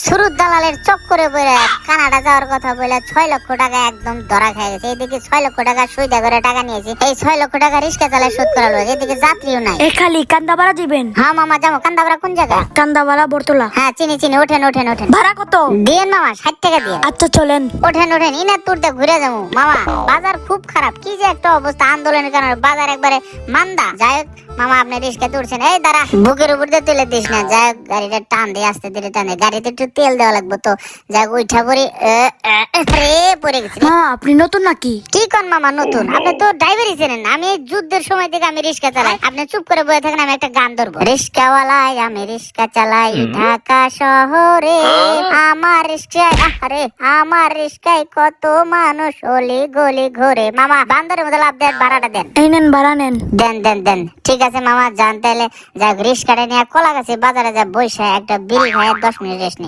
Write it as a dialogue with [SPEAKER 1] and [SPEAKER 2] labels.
[SPEAKER 1] শুরুর দালালের চক্করে পড়ে কানাডা যাওয়ার কথা বলে 6 লক্ষ টাকা একদম ধরা খেয়ে গেছে। এইদিকে 6 লক্ষ টাকা সুইদা করে টাকা নিয়েছি, এই 6 লক্ষ টাকা রিস্কা চালায় শোধ করা লাগবে। এদিকে যাত্রীও নাই।
[SPEAKER 2] এ খালি কান্দাপাড়া দিবেন?
[SPEAKER 1] হ্যাঁ মামা যাবো। কান্দাপাড়া কোন জায়গা?
[SPEAKER 2] কান্দাপাড়া বর্তলা।
[SPEAKER 1] হ্যাঁ চিনি চিনি। ওঠেন ওঠেন ওঠেন।
[SPEAKER 2] ভাড়া কত?
[SPEAKER 1] দিয়েন মামা, 60 টাকা দিয়েন।
[SPEAKER 2] আচ্ছা চলেন।
[SPEAKER 1] ওঠেন ওঠেন। ইনার তুরতে ঘুরে যাবো মামা। বাজার খুব খারাপ, কি যে একটা অবস্থা। আন্দোলনের কারণে বাজার একবারে মান্দা। যাই হোক মামা, আপনি রিস্কা তুলছেন, এই দাঁড়া, বুকের উপর দিয়ে তুলে দিস না। যাই হোক গাড়িটা টান দিয়ে আস্তে ধীরে টান দিয়ে। গাড়িতে একটু তেল দেওয়া লাগবে তো। যাই হোক উঠা পড়ি। রে পড়ে গেছি।
[SPEAKER 2] মা আপনি নতুন নাকি?
[SPEAKER 1] কি কোন মামা নতুন? আপনি তো ড্রাইভারই চেনেন না। আমি যুদ্ধের সময় থেকে আমি রিস্কা চালাই। আপনি চুপ করে বসে থাকেন, আমি একটা গান ধরবো। রিস্কাওয়ালাই আমি রিস্কা চালাই ঢাকা শহরে, আমার রিস্কায় আরে আমার রিস্কায় কত মানুষ অলি গলি ঘুরে। মামা বান্দরের মধ্যে লাভ দেন, ভাড়াটা দেন।
[SPEAKER 2] এই নেন ভাড়া নেন।
[SPEAKER 1] দেন দেন দেন। ঠিক আছে মামা, যান তাহলে। যাক রিস্কাটা নিয়ে কলা গাছে বাজারে যা বসে একটা বিড়ি খায় 10 মিনিট রেস্ট নেই।